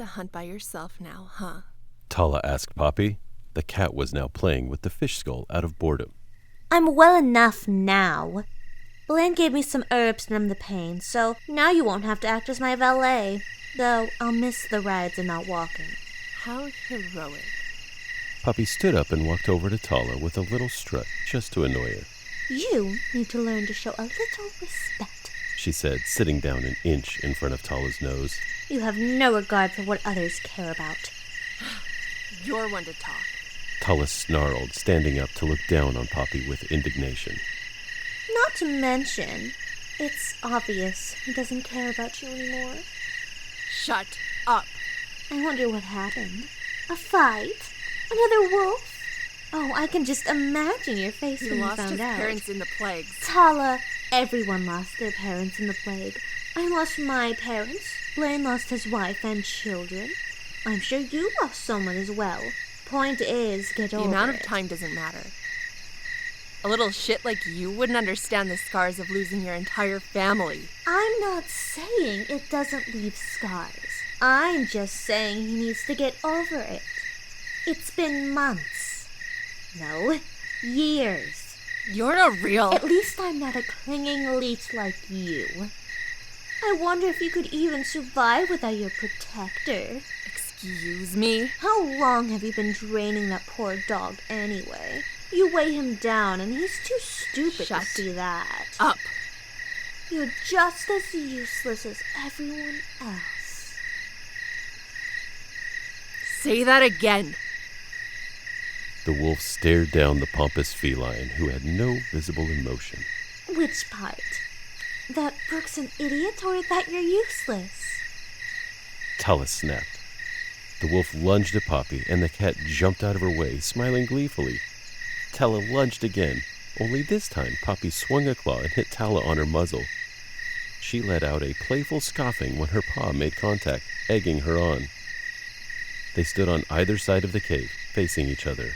to hunt by yourself now, huh? Tala asked Poppy. The cat was now playing with the fish skull out of boredom. I'm well enough now. Blaine gave me some herbs to numb the pain, so now you won't have to act as my valet. Though I'll miss the rides and not walking. How heroic. Poppy stood up and walked over to Tala with a little strut, just to annoy her. You need to learn to show a little respect, she said, sitting down an inch in front of Tala's nose. You have no regard for what others care about. You're one to talk. Tala snarled, standing up to look down on Poppy with indignation. Not to mention, it's obvious he doesn't care about you anymore. Shut up. I wonder what happened. A fight? Another wolf? Oh, I can just imagine your face when you found out. He lost his parents in the plague. Tala, everyone lost their parents in the plague. I lost my parents. Blaine lost his wife and children. I'm sure you lost someone as well. Point is, get over it. The amount of time doesn't matter. A little shit like you wouldn't understand the scars of losing your entire family. I'm not saying it doesn't leave scars. I'm just saying he needs to get over it. It's been months. No, years. You're a real... At least I'm not a clinging leech like you. I wonder if you could even survive without your protector. Excuse me? How long have you been draining that poor dog anyway? You weigh him down and he's too stupid to see that. Up. You're just as useless as everyone else. Say that again. The wolf stared down the pompous feline, who had no visible emotion. Which part? That Brooke's an idiot, or that you're useless? Tala snapped. The wolf lunged at Poppy, and the cat jumped out of her way, smiling gleefully. Tala lunged again, only this time Poppy swung a claw and hit Tala on her muzzle. She let out a playful scoffing when her paw made contact, egging her on. They stood on either side of the cave, facing each other,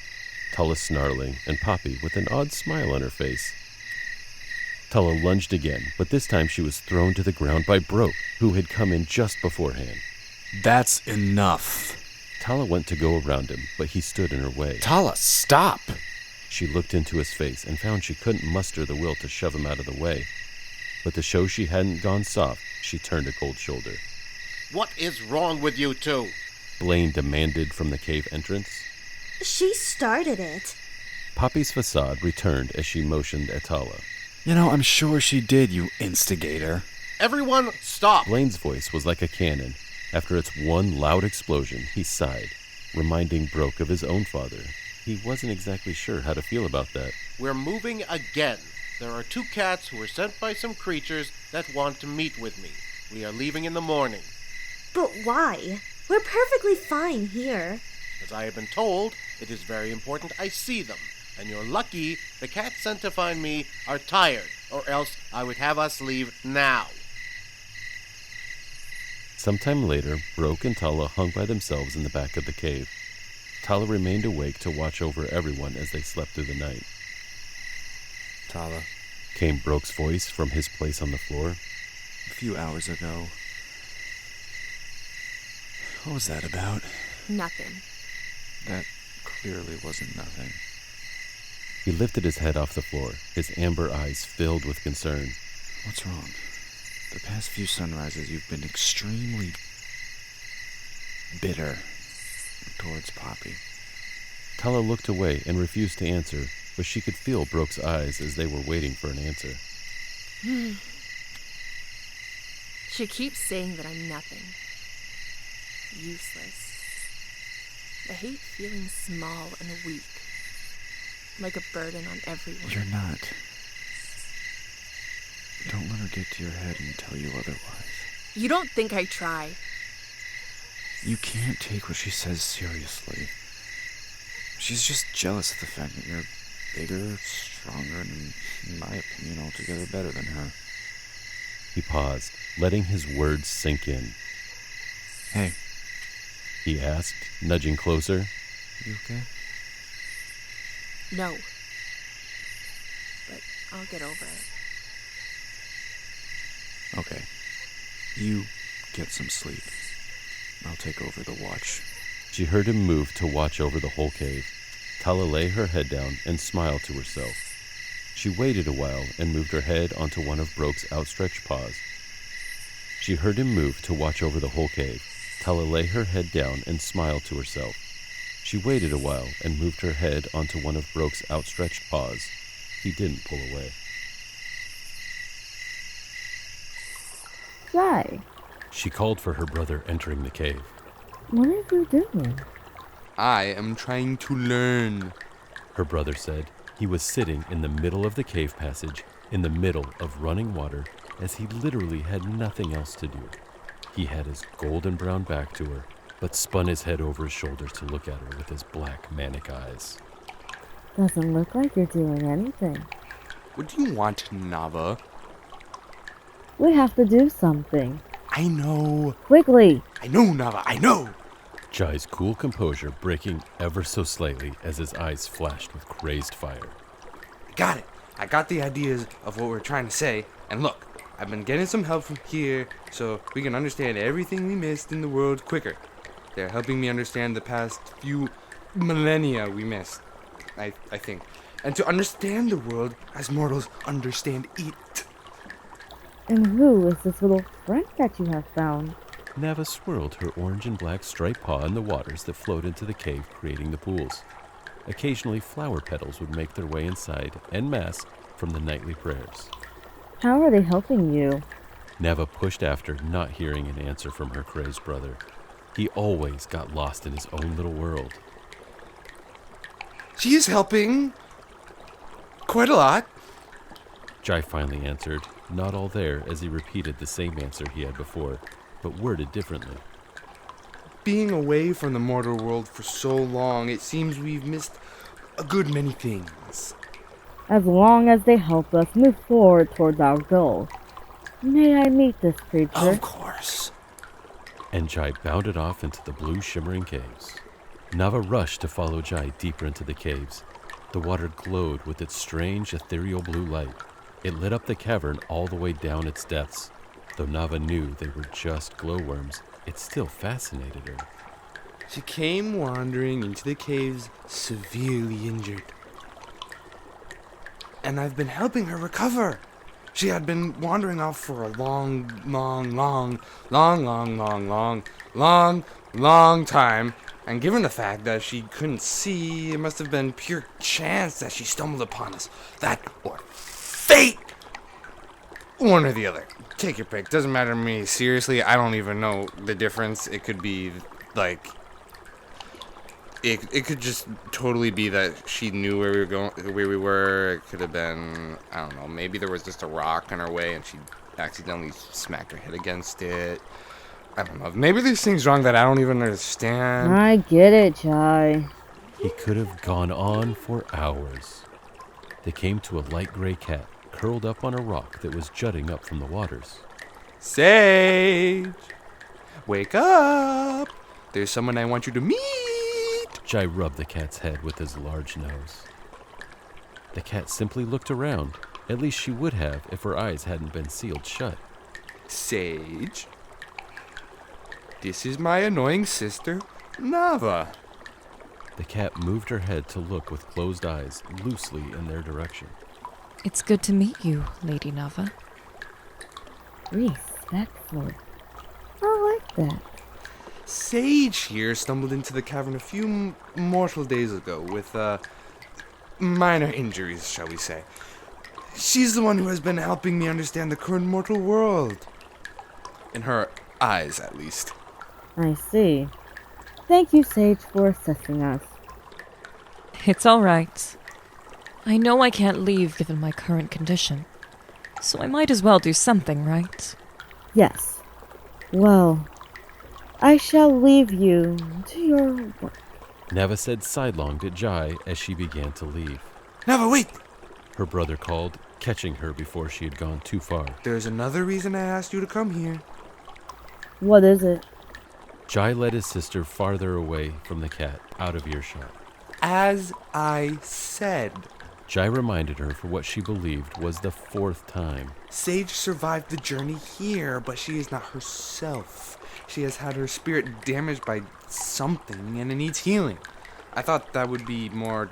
Tala snarling and Poppy with an odd smile on her face. Tala lunged again, but this time she was thrown to the ground by Broke, who had come in just beforehand. That's enough. Tala went to go around him, but he stood in her way. Tala, stop! She looked into his face and found she couldn't muster the will to shove him out of the way. But to show she hadn't gone soft, she turned a cold shoulder. What is wrong with you two? Blaine demanded from the cave entrance. She started it. Poppy's facade returned as she motioned at Tala. You know, I'm sure she did, you instigator. Everyone, stop! Blaine's voice was like a cannon. After its one loud explosion, he sighed, reminding Broke of his own father. He wasn't exactly sure how to feel about that. We're moving again. There are 2 cats who were sent by some creatures that want to meet with me. We are leaving in the morning. But why? We're perfectly fine here. As I have been told, it is very important I see them. And you're lucky the cats sent to find me are tired, or else I would have us leave now. Sometime later, Broke and Tala hung by themselves in the back of the cave. Tala remained awake to watch over everyone as they slept through the night. Tala, came Broke's voice from his place on the floor. A few hours ago. What was that about? Nothing. That clearly wasn't nothing. He lifted his head off the floor, his amber eyes filled with concern. What's wrong? The past few sunrises, you've been extremely bitter towards Poppy. Tala looked away and refused to answer, but she could feel Broke's eyes as they were waiting for an answer. She keeps saying that I'm nothing. Useless. I hate feeling small and weak. Like a burden on everyone. You're not. Don't let her get to your head and tell you otherwise. You don't think I try. You can't take what she says seriously. She's just jealous of the fact that you're bigger, stronger, and, in my opinion, altogether better than her. He paused, letting his words sink in. Hey. He asked, nudging closer. You okay? No. But I'll get over it. Okay. You get some sleep. I'll take over the watch. She heard him move to watch over the whole cave. Tala lay her head down and smiled to herself. She waited a while and moved her head onto one of Brooke's outstretched paws. She heard him move to watch over the whole cave. Tala lay her head down and smiled to herself. She waited a while and moved her head onto one of Brooke's outstretched paws. He didn't pull away. Jai, She called for her brother entering the cave. what are you doing? I am trying to learn. Her brother said. He was sitting in the middle of the cave passage, in the middle of running water, as he literally had nothing else to do. He had his golden brown back to her, but spun his head over his shoulders to look at her with his black manic eyes. Doesn't look like you're doing anything. What do you want, Nava? We have to do something. I know. Quickly! I know, Nava. I know. Jai's cool composure breaking ever so slightly as his eyes flashed with crazed fire. Got it. I got the ideas of what we're trying to say. And look, I've been getting some help from here so we can understand everything we missed in the world quicker. They're helping me understand the past few millennia we missed, I think. And to understand the world as mortals understand it. And who is this little friend that you have found? Nava swirled her orange and black striped paw in the waters that flowed into the cave, creating the pools. Occasionally, flower petals would make their way inside, en masse, from the nightly prayers. How are they helping you? Nava pushed after, not hearing an answer from her crazed brother. He always got lost in his own little world. She is helping quite a lot. Jai finally answered, not all there as he repeated the same answer he had before, but worded differently. Being away from the mortal world for so long, it seems we've missed a good many things. As long as they help us move forward towards our goal. May I meet this creature? Of course. And Jai bounded off into the blue shimmering caves. Nava rushed to follow Jai deeper into the caves. The water glowed with its strange ethereal blue light. It lit up the cavern all the way down its depths. Though Nava knew they were just glowworms, it still fascinated her. She came wandering into the caves severely injured. And I've been helping her recover. She had been wandering off for a long time. And given the fact that she couldn't see, it must have been pure chance that she stumbled upon us. That or fate! One or the other. Take your pick. Doesn't matter to me. Seriously, I don't even know the difference. It could be, like... It could just totally be that she knew where we were going, where we were. It could have been, I don't know, maybe there was just a rock in her way and she accidentally smacked her head against it. I don't know. Maybe there's things wrong that I don't even understand. I get it, Jai. He could have gone on for hours. They came to a light gray cat curled up on a rock that was jutting up from the waters. Sage! Wake up! There's someone I want you to meet! Jai rubbed the cat's head with his large nose. The cat simply looked around. At least she would have if her eyes hadn't been sealed shut. Sage? This is my annoying sister, Nava. The cat moved her head to look with closed eyes loosely in their direction. It's good to meet you, Lady Nava. Respectful. I like that. Sage here stumbled into the cavern a few mortal days ago with, minor injuries, shall we say. She's the one who has been helping me understand the current mortal world. In her eyes, at least. I see. Thank you, Sage, for assisting us. It's all right. I know I can't leave given my current condition, so I might as well do something, right? Yes. Well, I shall leave you to your work. Nava said sidelong to Jai as she began to leave. Nava, wait! Her brother called, catching her before she had gone too far. There's another reason I asked you to come here. What is it? Jai led his sister farther away from the cat, out of earshot. As I said, Jai reminded her for what she believed was the 4th time. Sage survived the journey here, but she is not herself. She has had her spirit damaged by something and it needs healing. I thought that would be more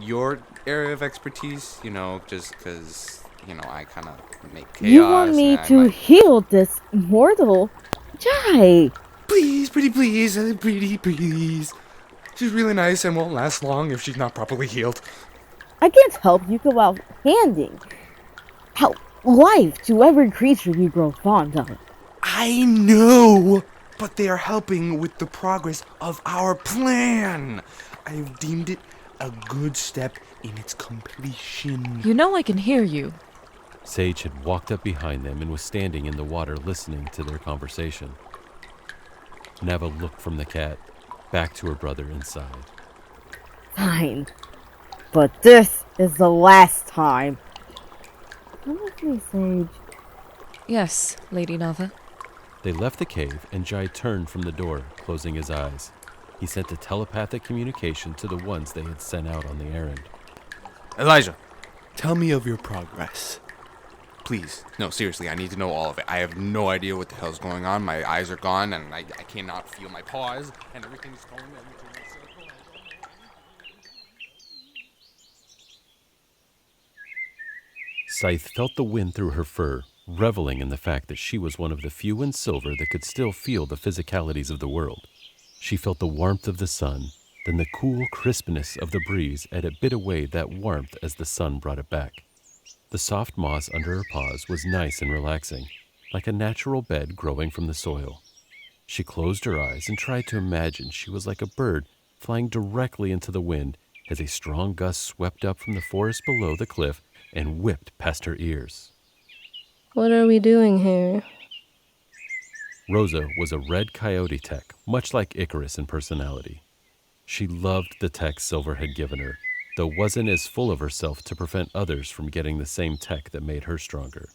your area of expertise, just because, I kind of make chaos. You want me to heal this mortal? Jai! Please, pretty please, pretty please. She's really nice and won't last long if she's not properly healed. I can't help you go out handing out life to every creature you grow fond of. I know, but they are helping with the progress of our plan. I have deemed it a good step in its completion. You know I can hear you. Sage had walked up behind them and was standing in the water listening to their conversation. Nava looked from the cat back to her brother inside. Fine. But this is the last time. Come with me, Sage. Yes, Lady Nava. They left the cave and Jai turned from the door, closing his eyes. He sent a telepathic communication to the ones they had sent out on the errand. Elijah, tell me of your progress. Please. No, seriously, I need to know all of it. I have no idea what the hell's going on. My eyes are gone, and I cannot feel my paws, and everything's going into a circle. Scythe felt the wind through her fur, reveling in the fact that she was one of the few in Silver that could still feel the physicalities of the world. She felt the warmth of the sun, then the cool crispness of the breeze, and it bit away that warmth as the sun brought it back. The soft moss under her paws was nice and relaxing, like a natural bed growing from the soil. She closed her eyes and tried to imagine she was like a bird flying directly into the wind as a strong gust swept up from the forest below the cliff and whipped past her ears. What are we doing here? Rosa was a red coyote tech, much like Icarus in personality. She loved the tech Silver had given her, though wasn't as full of herself to prevent others from getting the same tech that made her stronger.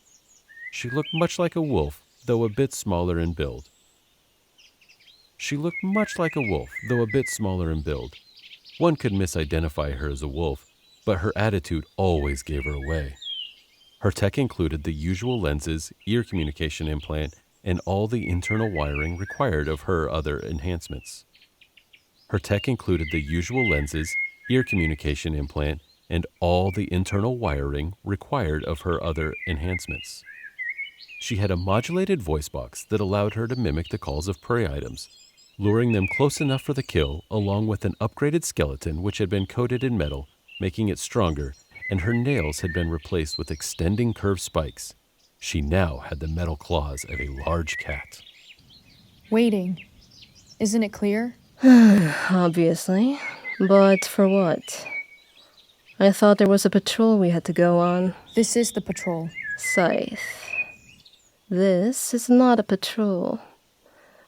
She looked much like a wolf, though a bit smaller in build. One could misidentify her as a wolf, but her attitude always gave her away. Her tech included the usual lenses, ear communication implant, and all the internal wiring required of her other enhancements. She had a modulated voice box that allowed her to mimic the calls of prey items, luring them close enough for the kill, along with an upgraded skeleton which had been coated in metal, making it stronger, and her nails had been replaced with extending curved spikes. She now had the metal claws of a large cat. Waiting. Isn't it clear? Obviously. But for what? I thought there was a patrol we had to go on. This is the patrol. Scythe. This is not a patrol.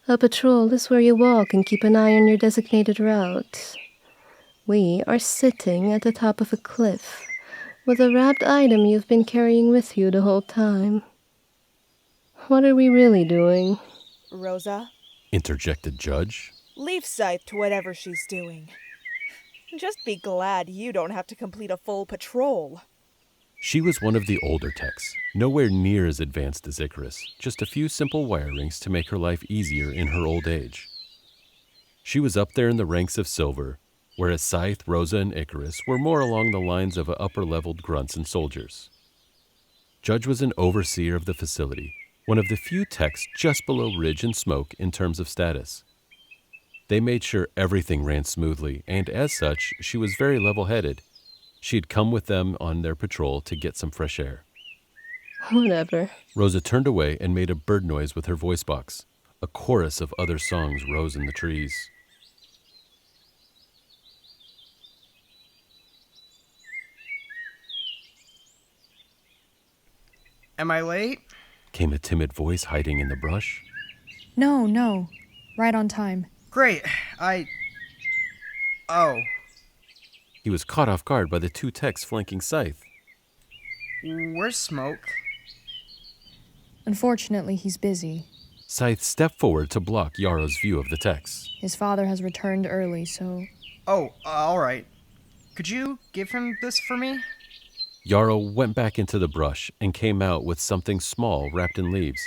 A patrol is where you walk and keep an eye on your designated route. We are sitting at the top of a cliff with a wrapped item you've been carrying with you the whole time. What are we really doing? Rosa, Interjected Judge. leave Scythe to whatever she's doing. Just be glad you don't have to complete a full patrol. She was one of the older techs, nowhere near as advanced as Icarus, just a few simple wirings to make her life easier in her old age. She was up there in the ranks of Silver, whereas Scythe, Rosa, and Icarus were more along the lines of upper-leveled grunts and soldiers. Judge was an overseer of the facility, one of the few techs just below Ridge and Smoke in terms of status. They made sure everything ran smoothly, and as such, she was very level-headed. She had come with them on their patrol to get some fresh air. Whatever. Rosa turned away and made a bird noise with her voice box. A chorus of other songs rose in the trees. Am I late? Came a timid voice hiding in the brush. No. Right on time. Great. Oh. He was caught off guard by the two techs flanking Scythe. Where's Smoke? Unfortunately, he's busy. Scythe stepped forward to block Yarrow's view of the techs. His father has returned early, so... Oh, alright. Could you give him this for me? Yarrow went back into the brush and came out with something small wrapped in leaves.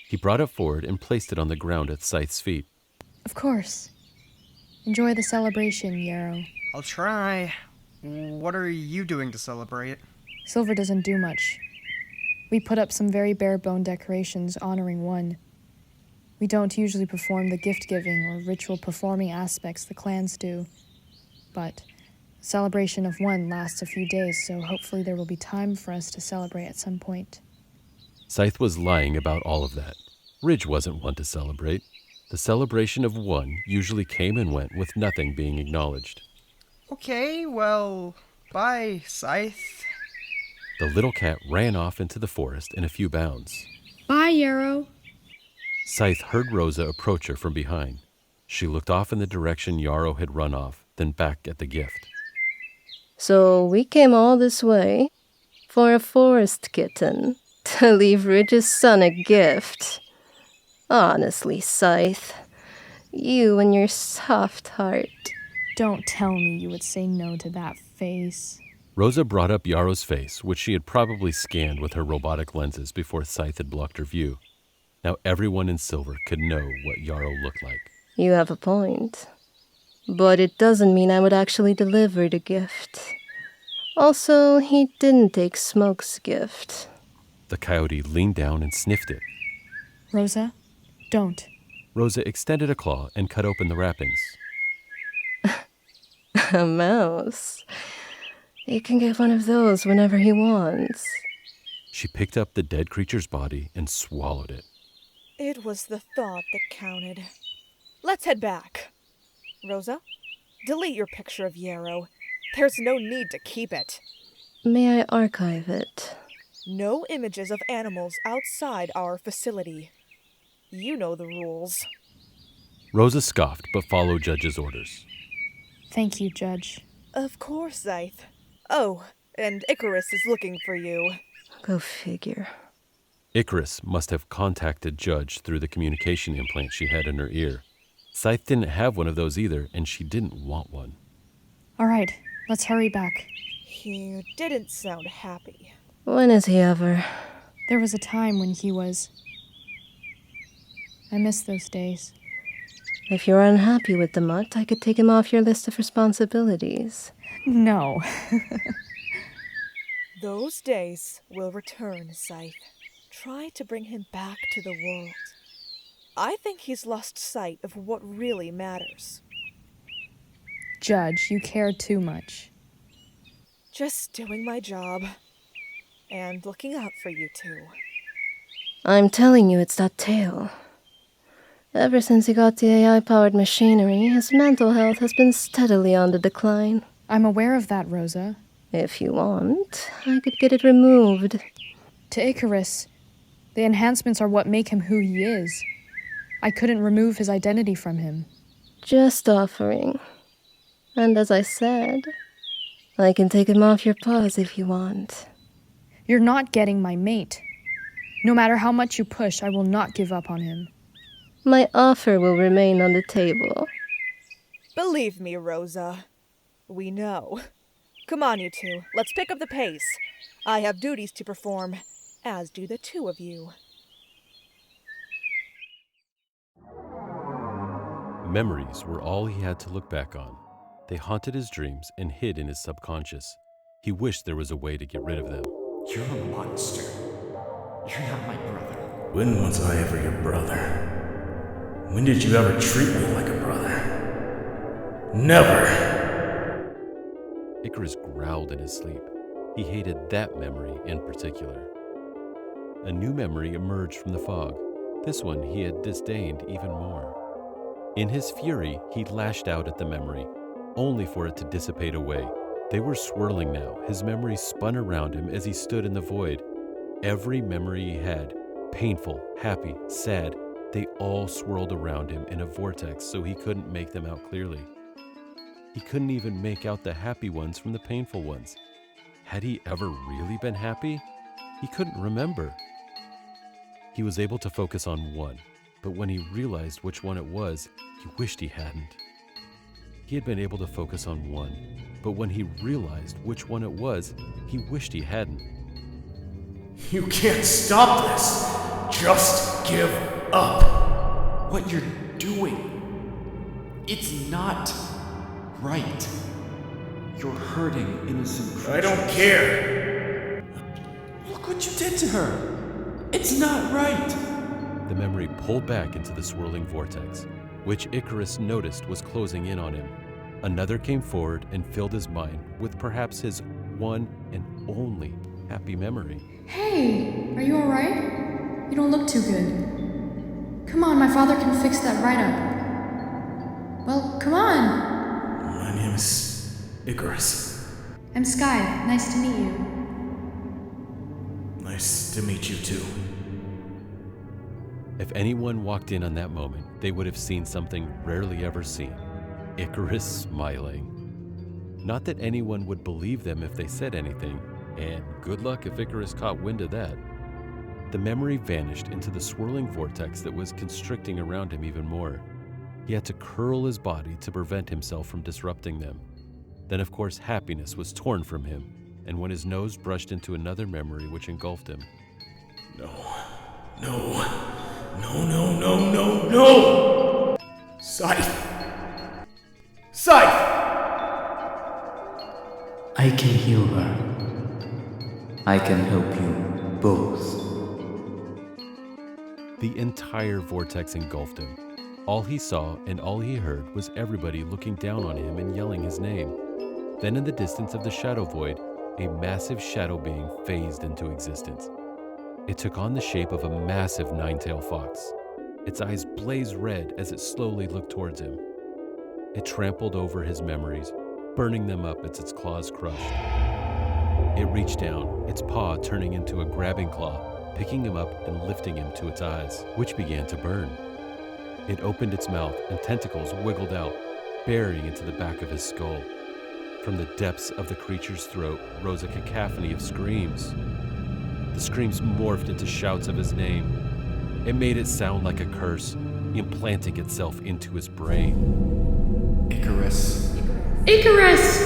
He brought it forward and placed it on the ground at Scythe's feet. Of course. Enjoy the celebration, Yarrow. I'll try. What are you doing to celebrate? Silver doesn't do much. We put up some very bare-bone decorations honoring one. We don't usually perform the gift-giving or ritual-performing aspects the clans do. But the celebration of one lasts a few days, so hopefully there will be time for us to celebrate at some point. Scythe was lying about all of that. Ridge wasn't one to celebrate. The celebration of one usually came and went with nothing being acknowledged. Okay, well, bye, Scythe. The little cat ran off into the forest in a few bounds. Bye, Yarrow. Scythe heard Rosa approach her from behind. She looked off in the direction Yarrow had run off, then back at the gift. So we came all this way for a forest kitten to leave Ridge's son a gift. Honestly, Scythe, you and your soft heart. Don't tell me you would say no to that face. Rosa brought up Yarrow's face, which she had probably scanned with her robotic lenses before Scythe had blocked her view. Now everyone in Silver could know what Yarrow looked like. You have a point. But it doesn't mean I would actually deliver the gift. Also, he didn't take Smoke's gift. The coyote leaned down and sniffed it. Rosa, don't. Rosa extended a claw and cut open the wrappings. A mouse. He can get one of those whenever he wants. She picked up the dead creature's body and swallowed it. It was the thought that counted. Let's head back. Rosa, delete your picture of Yarrow. There's no need to keep it. May I archive it? No images of animals outside our facility. You know the rules. Rosa scoffed but followed Judge's orders. Thank you, Judge. Of course, Scythe. Oh, and Icarus is looking for you. Go figure. Icarus must have contacted Judge through the communication implant she had in her ear. Scythe didn't have one of those either, and she didn't want one. All right, let's hurry back. You didn't sound happy. When is he ever? There was a time when he was. I miss those days. If you're unhappy with the mutt, I could take him off your list of responsibilities. No. Those days will return, Scythe. Try to bring him back to the world. I think he's lost sight of what really matters. Judge, you care too much. Just doing my job. And looking out for you two. I'm telling you, it's that tail. Ever since he got the AI-powered machinery, his mental health has been steadily on the decline. I'm aware of that, Rosa. If you want, I could get it removed. To Icarus, the enhancements are what make him who he is. I couldn't remove his identity from him. Just offering. And as I said, I can take him off your paws if you want. You're not getting my mate. No matter how much you push, I will not give up on him. My offer will remain on the table. Believe me, Rosa. We know. Come on, you two. Let's pick up the pace. I have duties to perform, as do the two of you. Memories were all he had to look back on. They haunted his dreams and hid in his subconscious. He wished there was a way to get rid of them. You're a monster. You're not my brother. When was I ever your brother? When did you ever treat me like a brother? Never! Icarus growled in his sleep. He hated that memory in particular. A new memory emerged from the fog. This one he had disdained even more. In his fury, he lashed out at the memory, only for it to dissipate away. They were swirling now. His memories spun around him as he stood in the void. Every memory he had, painful, happy, sad, they all swirled around him in a vortex so he couldn't make them out clearly. He couldn't even make out the happy ones from the painful ones. Had he ever really been happy? He couldn't remember. He was able to focus on one, but when he realized which one it was, he wished he hadn't. He had been able to focus on one, but when he realized which one it was, he wished he hadn't. You can't stop this! Just give up! What you're doing, it's not right. You're hurting innocent creatures. I don't care! Look what you did to her! It's not right! The memory pulled back into the swirling vortex, which Icarus noticed was closing in on him. Another came forward and filled his mind with perhaps his one and only happy memory. Hey, are you alright? You don't look too good. Come on, my father can fix that right up. Well, come on! My name is Icarus. I'm Sky. Nice to meet you. Nice to meet you too. If anyone walked in on that moment, they would have seen something rarely ever seen. Icarus smiling. Not that anyone would believe them if they said anything, and good luck if Icarus caught wind of that. The memory vanished into the swirling vortex that was constricting around him even more. He had to curl his body to prevent himself from disrupting them. Then, of course, happiness was torn from him, and when his nose brushed into another memory which engulfed him. No. Scythe! I can heal her. I can help you both. The entire vortex engulfed him. All he saw and all he heard was everybody looking down on him and yelling his name. Then in the distance of the shadow void, a massive shadow being phased into existence. It took on the shape of a massive nine-tailed fox. Its eyes blazed red as it slowly looked towards him. It trampled over his memories, burning them up as its claws crushed. It reached down, its paw turning into a grabbing claw, picking him up and lifting him to its eyes, which began to burn. It opened its mouth and tentacles wiggled out, burying into the back of his skull. From the depths of the creature's throat rose a cacophony of screams. The screams morphed into shouts of his name. It made it sound like a curse, implanting itself into his brain. Icarus. Icarus!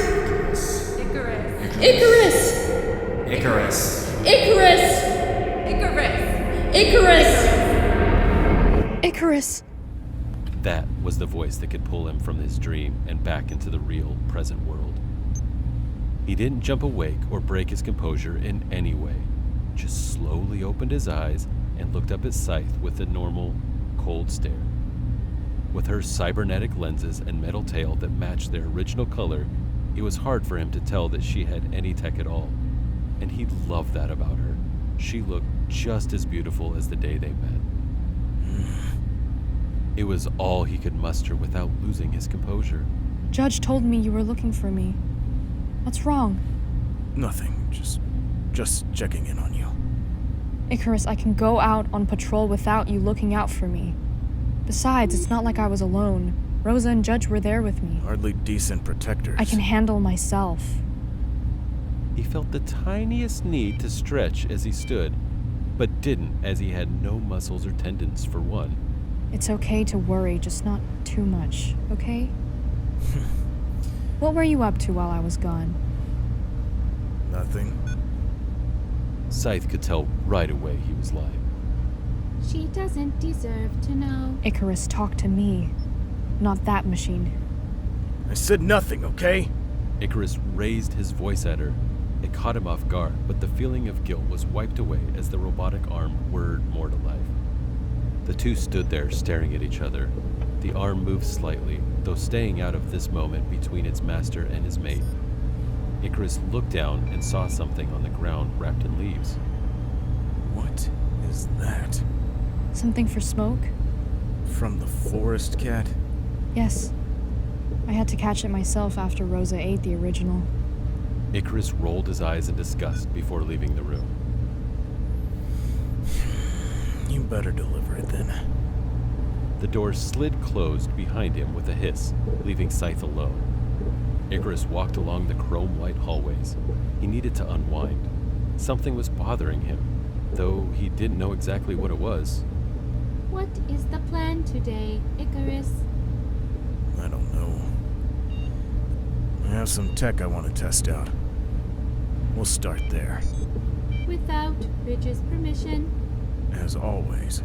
Icarus. Icarus! Icarus. Icarus! Icarus! Icarus! Icarus! That was the voice that could pull him from his dream and back into the real, present world. He didn't jump awake or break his composure in any way, just slowly opened his eyes and looked up at Scythe with a normal, cold stare. With her cybernetic lenses and metal tail that matched their original color, it was hard for him to tell that she had any tech at all. And he loved that about her. She looked just as beautiful as the day they met. It was all he could muster without losing his composure. Judge told me you were looking for me. What's wrong? Nothing, just checking in on you. Icarus, I can go out on patrol without you looking out for me. Besides, it's not like I was alone. Rosa and Judge were there with me. Hardly decent protectors. I can handle myself. He felt the tiniest need to stretch as he stood, but didn't as he had no muscles or tendons for one. It's okay to worry, just not too much, okay? What were you up to while I was gone? Nothing. Scythe could tell right away he was lying. She doesn't deserve to know. Icarus, talk to me, not that machine. I said nothing, okay? Icarus raised his voice at her. It caught him off guard, but the feeling of guilt was wiped away as the robotic arm whirred more to life. The two stood there staring at each other. The arm moved slightly, though staying out of this moment between its master and his mate. Icarus looked down and saw something on the ground wrapped in leaves. What is that? Something for smoke? From the forest cat? Yes. I had to catch it myself after Rosa ate the original. Icarus rolled his eyes in disgust before leaving the room. You better deliver it then. The door slid closed behind him with a hiss, leaving Scythe alone. Icarus walked along the chrome-white hallways. He needed to unwind. Something was bothering him, though he didn't know exactly what it was. What is the plan today, Icarus? I don't know. have some tech I want to test out. We'll start there. Without Ridge's permission. As always.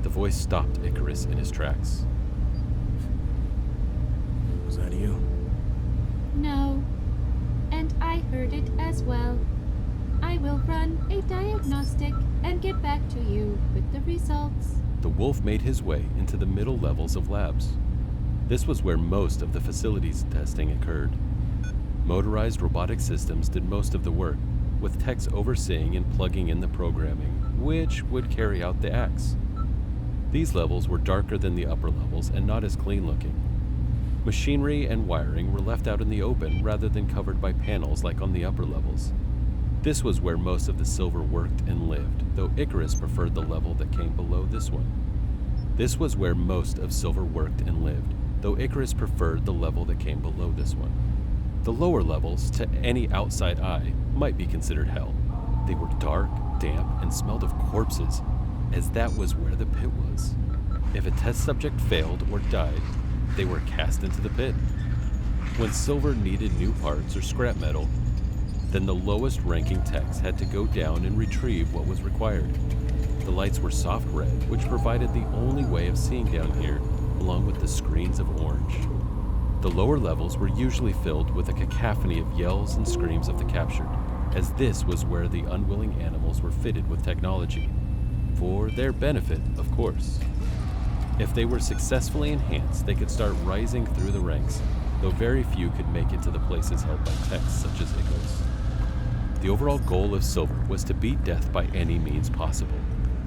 The voice stopped Icarus in his tracks. Was that you? No. And I heard it as well. I will run a diagnostic and get back to you with the results. The wolf made his way into the middle levels of labs. This was where most of the facilities testing occurred. Motorized robotic systems did most of the work, with techs overseeing and plugging in the programming, which would carry out the acts. These levels were darker than the upper levels and not as clean looking. Machinery and wiring were left out in the open rather than covered by panels like on the upper levels. This was where most of the silver worked and lived, though Icarus preferred the level that came below this one. This was where most of silver worked and lived, though Icarus preferred the level that came below this one. The lower levels, to any outside eye, might be considered hell. They were dark, damp, and smelled of corpses, as that was where the pit was. If a test subject failed or died, they were cast into the pit. When silver needed new parts or scrap metal, then the lowest ranking techs had to go down and retrieve what was required. The lights were soft red, which provided the only way of seeing down here, along with the screens of orange. The lower levels were usually filled with a cacophony of yells and screams of the captured, as this was where the unwilling animals were fitted with technology. For their benefit, of course. If they were successfully enhanced, they could start rising through the ranks, though very few could make it to the places held by techs such as Icarus. The overall goal of silver was to beat death by any means possible,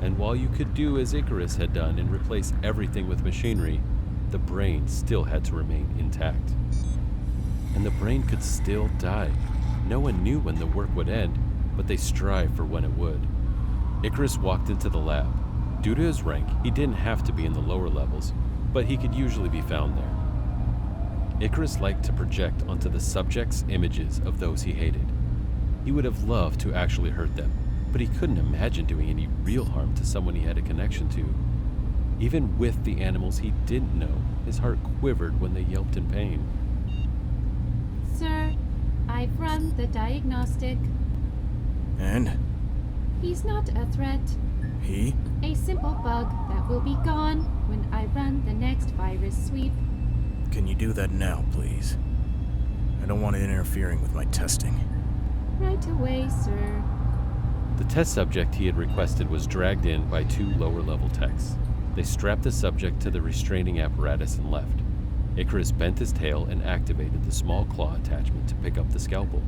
and while you could do as Icarus had done and replace everything with machinery, the brain still had to remain intact. And the brain could still die. No one knew when the work would end, but they strived for when it would. Icarus walked into the lab. Due to his rank, he didn't have to be in the lower levels, but he could usually be found there. Icarus liked to project onto the subjects images of those he hated. He would have loved to actually hurt them, but he couldn't imagine doing any real harm to someone he had a connection to. Even with the animals he didn't know, his heart quivered when they yelped in pain. Sir, I've run the diagnostic. And? He's not a threat. He? A simple bug that will be gone when I run the next virus sweep. Can you do that now, please? I don't want it interfering with my testing. Right away, sir. The test subject he had requested was dragged in by two lower-level techs. They strapped the subject to the restraining apparatus and left. Icarus bent his tail and activated the small claw attachment to pick up the scalpel.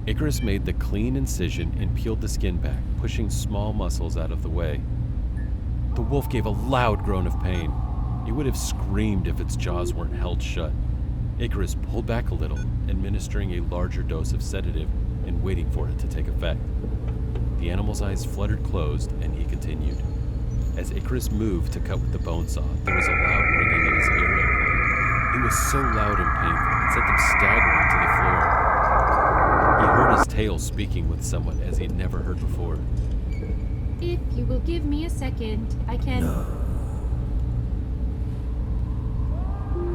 Icarus made the clean incision and peeled the skin back, pushing small muscles out of the way. The wolf gave a loud groan of pain. It would have screamed if its jaws weren't held shut. Icarus pulled back a little, administering a larger dose of sedative and waiting for it to take effect. The animal's eyes fluttered closed, and he continued. As Icarus moved to cut with the bone saw, there was a loud ringing in his ear implant. It was so loud and painful, it sent him staggering to the floor. He heard his tail speaking with someone as he'd never heard before. If you will give me a second, I can... No.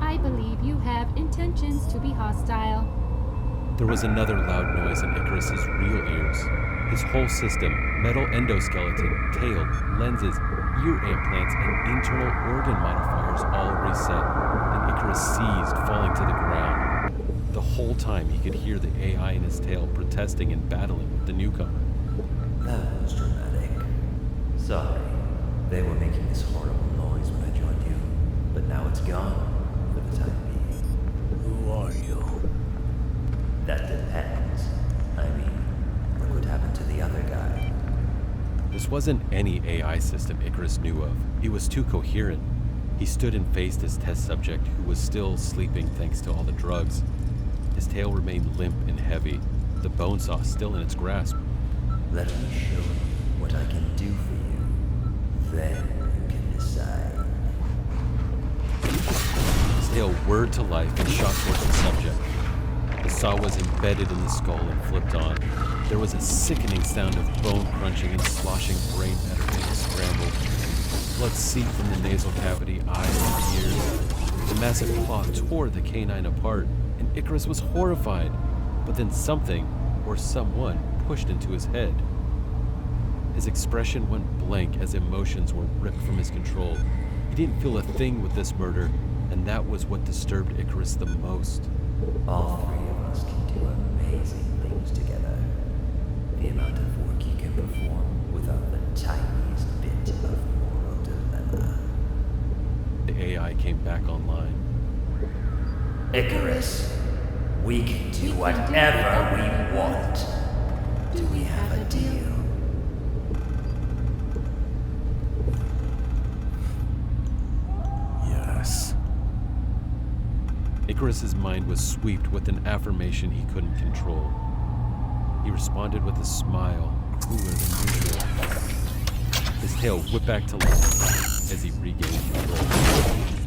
I believe you have intentions to be hostile. There was another loud noise in Icarus's real ears. His whole system, metal endoskeleton, tail, lenses, ear implants, and internal organ modifiers all reset, and Icarus seized, falling to the ground. The whole time he could hear the AI in his tail protesting and battling with the newcomer. That was dramatic. Sorry, they were making this horrible noise when I joined you, but now it's gone for the time being. Who are you? That depends. I mean, look what happened to the other guy. This wasn't any AI system Icarus knew of. He was too coherent. He stood and faced his test subject, who was still sleeping thanks to all the drugs. His tail remained limp and heavy, the bone saw still in its grasp. Let me show you what I can do for you. Then you can decide. His tail whirred to life and shot towards the subject. The saw was embedded in the skull and flipped on. There was a sickening sound of bone crunching and sloshing brain matter being scrambled. Blood seeped from the nasal cavity, eyes and ears. The massive claw tore the canine apart, and Icarus was horrified. But then something, or someone, pushed into his head. His expression went blank as emotions were ripped from his control. He didn't feel a thing with this murder, and that was what disturbed Icarus the most. All three of us can do amazing things together. The amount of work you can perform without the tiniest bit of moral dilemma. The AI came back online. Icarus, we can do whatever we want. Do we have a deal? Yes. Icarus's mind was swept with an affirmation he couldn't control. He responded with a smile, cooler than usual. His tail whipped back to life as he regained control.